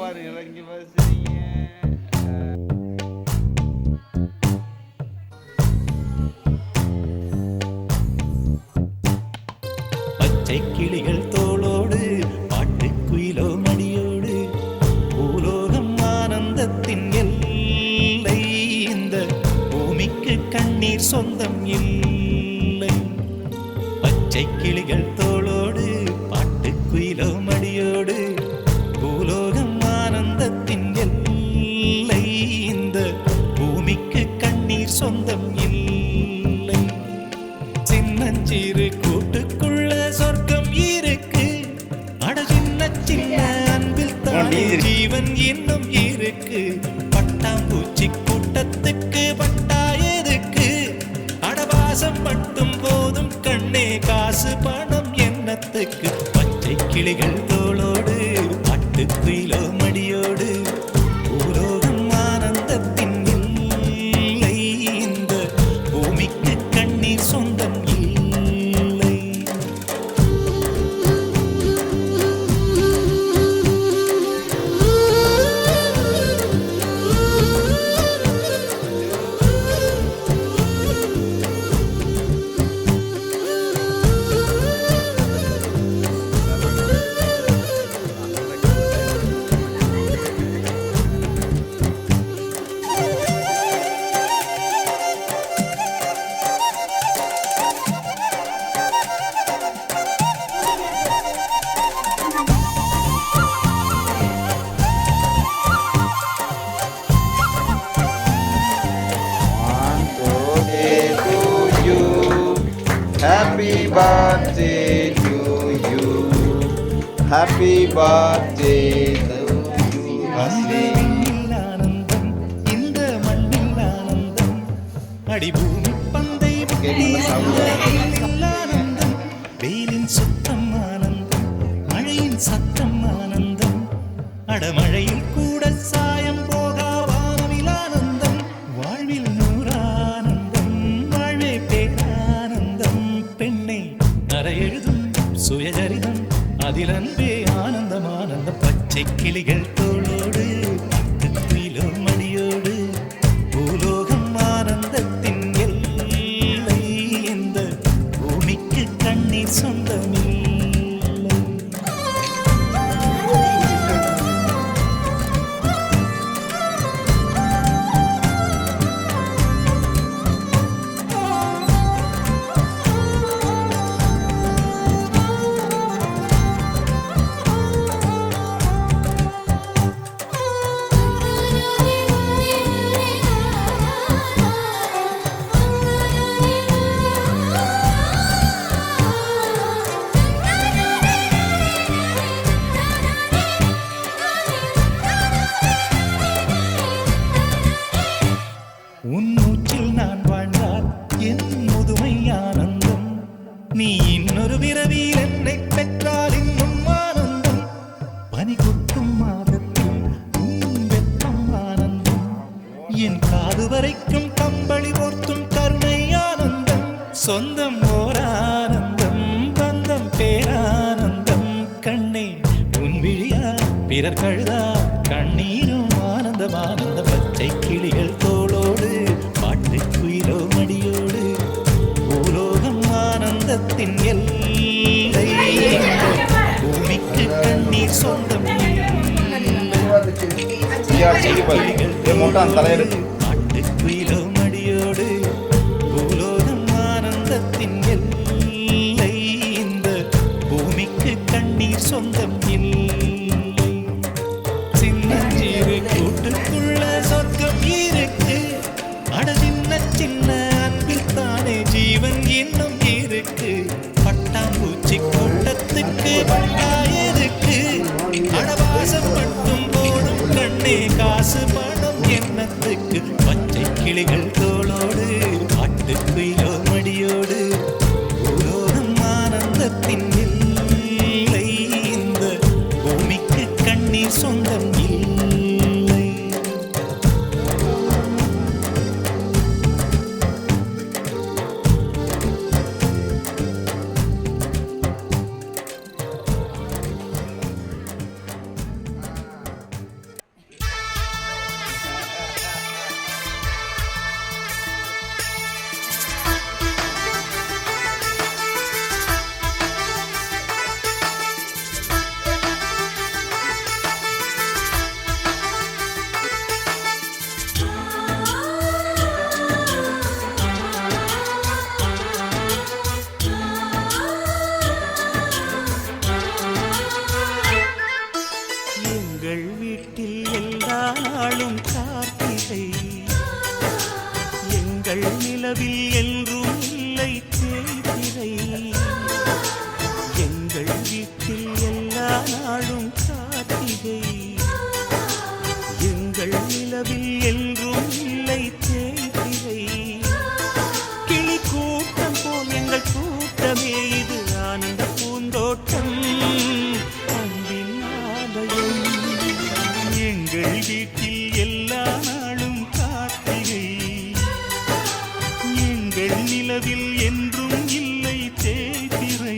பாரு இறங்கி வசதிங்க. பச்சை கிளிகள் தோளோடு பாட்டு குயிலோ மடியோடு பூலோகம் ஆனந்தத்தின் எல்லை. இந்த பூமிக்கு கண்ணீர் சொந்தம் இல்லை. பச்சை கிளிகள் தோளோடு பாட்டு குயிலோ மடியோடு பூலோகம் ஆனந்தத்தின் எல்லை. இந்த பூமிக்கு கண்ணீர் சொந்தம் இல்லை. சின்னஞ்சிறு கூட்டுக்குள்ள சொர்க்கம் இருக்கு. அட சின்ன சின்ன அன்பில் தானே ஜீவன் இன்னும் இருக்கு. பட்டாம்பூச்சி கூட்டத்துக்கு பட்டா எதுக்கு? அடவாசம் மட்டும் போதும் கண்ணே, காசு பணம் என்னத்துக்கு? பச்சை கிளிகள் தோளோடு பாட்டு குயிலோ மடியோடு பூலோகம் ஆனந்தத்தின் இல்லை. இந்த பூமிக்கு கண்ணீர் சொந்தம் இல்லை. Happy birthday to you. Happy birthday to you. அந்த விண்ணில் ஆனந்தம், இந்த மண்ணில் ஆனந்தம். அடிபூமி பந்தை விண்ணில் ஆனந்தம். வெயிலின் சுத்தம் ஆனந்தம், மழையின் சத்தம் ஆனந்தம். அடமழையில் கூட சாயம் போகா வானவில் ஆனந்தம். வாழ்வில் நூறானந்தம், வாழ்வே பேரானந்தம். பெண்ணை அறை எழுதும் சுயசரிதம், அதில் அன்பே ஆனந்தம் ஆனந்தம். பச்சை கிளிகள் தோளோடு பாட்டு குயிலோ மடியோடு பூலோகம் ஆனந்தத்தின் எல்லை. இந்த பூமிக்கு கண்ணீர் சொந்தமில்லை. உன் மூச்சில் நான் வாழ்ந்தால் என் முதுமை ஆனந்தம். நீ இன்னொரு விரவியில் என்னை பெற்றால் இன்னும் ஆனந்தம். பனி கொட்டும் மாதத்தில் உன் வெப்பம் ஆனந்தம். என் காது வரைக்கும் கம்பளி போர்த்தும் கருணை ஆனந்தம். சொந்தம் ஓர் ஆனந்தம், பந்தம் பேரானந்தம். கண்ணே உன் விழியா பிறர் கழுதா கண்ணீரும் ஆனந்தம் ஆனந்த. பச்சை கிளிகள் தோளோடு பாட்டு குயிலோ மடியோடு பூலோகம் ஆனந்தத்தின் எல்லை. பூமிக்கு கண்ணீர் சொந்தம் பாட்டு குயிலோ மடியோடு பூலோகம் ஆனந்தத்தின் எல்லை. இந்த பூமிக்கு கண்ணீர் சொந்தம் இல்லை. சின்னஞ்சிறு கூட்டுக்குள்ள சொர்க்கம் இருக்கு. அட சின்ன சின்ன அன்பில் தானே ஜீவன் இன்னும் இருக்கு. பட்டாம்பூச்சி கூட்டத்துக்கு பட்டா எதுக்கு? அடவாசம் மட்டும் போடும் கண்ணே, காசு பணம் என்னத்துக்கு? பச்சை கிளிகள் தோளோடு பாட்டு குயிலோ மடியோடு பூலோகம் ஆனந்தத்தின் இல்லை. இந்த பூமிக்கு கண்ணீர் சொந்தம் இல்லை. எங்கள் நிலவில் என்றும் இல்லை தேய்பிறை. எங்கள் வீட்டில் எல்லா நாளும் கார்த்திகை. எங்கள் நிலவில் என்றும் இல்லை தேய்பிறை. கிளி கூட்டம் போல் எங்கள் கூட்டமே இது ஆனந்த பூந்தோட்டம் அன்பின் ஆலயம். எங்கள் வீட்டில் எல்லா நாளும் கார்த்திகை. எங்கள் நிலவில் என்றும் இல்லை தேய்பிறை.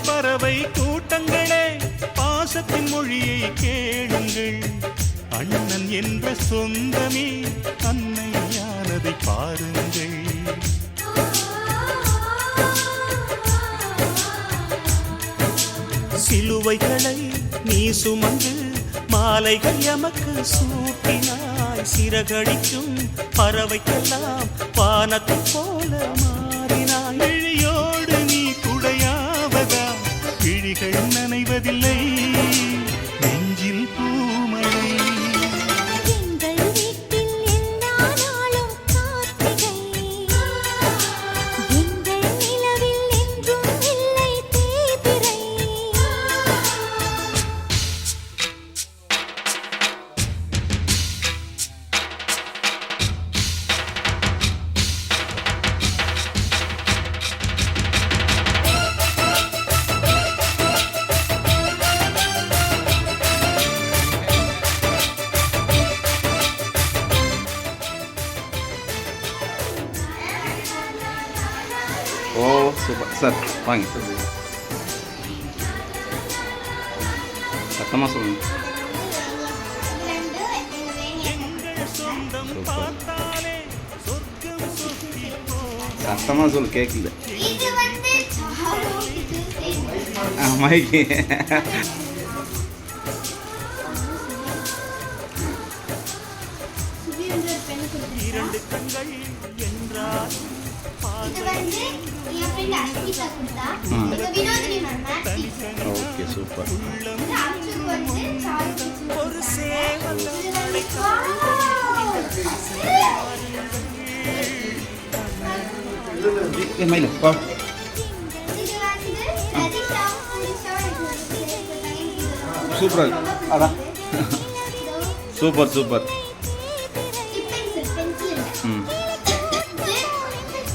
பறவை கூட்டங்களே பாசத்தின் மொழியை கேளுங்கள். அண்ணன் என்ற சொந்தமே அன்னையானதை பாருங்கள். சிலுவைகளை நீ சுமந்து மாலைகள் எமக்கு சூட்டினாய். சிறகடிக்கும் பறவைக்கெல்லாம் வானத்தை போல மாறினாய். விழியோடு நீ குடையாவதா விழிகள் நனைவதில்லை நெஞ்சில் பூமழை. எங்கள் வீட்டில் எல்லா நாளும் கார்த்திகை. எங்கள் நிலவில் என்றும் இல்லை தேய்பிறை. ஓ சூப்பர் சார் வாங்க சத்தமாக சொல்லுங்க. சத்தமாக சொல்லு கேட்குது. இது வந்து மைக்கு இரண்டு கண்கள் என்றால் இது வந்து என் ஃப்ரெண்ட் அஸ்மிதா கொடுத்தா. இது Vinodhini ma'am maths. Okay super. இது அச்சுக்கு வந்து சார்ஜ் ஒரு சேவல் மயில பா இது வந்து சதிஷா சூப்பராக அதான் சூப்பர் சூப்பர். ம்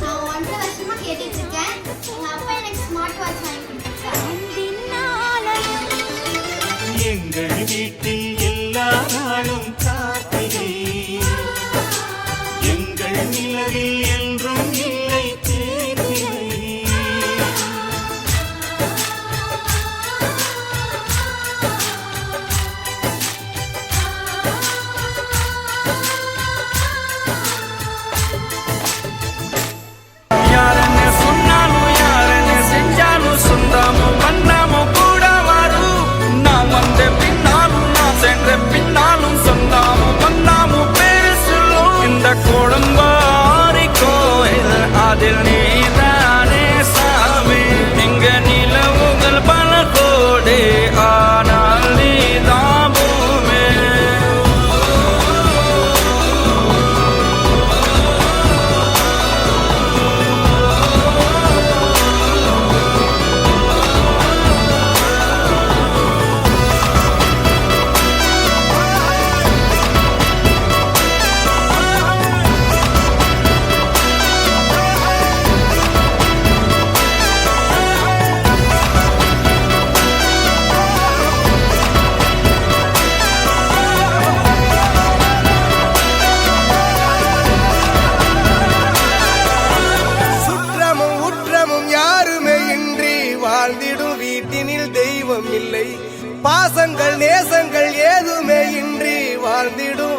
நான் 1.5 வருஷமா கேட்டுட்டு இருக்கேன். எங்க அப்பா எனக்கு ஸ்மார்ட் வாட்ச் வாங்கி கொடுத்தாரு. எங்கள் வீட்டில் எல்லா நாளும் கார்த்திகை. எங்கள் நிலவில் என்றும் இல்லை தேய்பிறை.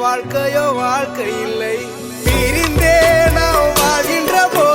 வாழ்க்கையோ வாழ்க்கை இல்லை பிரிந்தே நாம் வாழ்கின்ற போது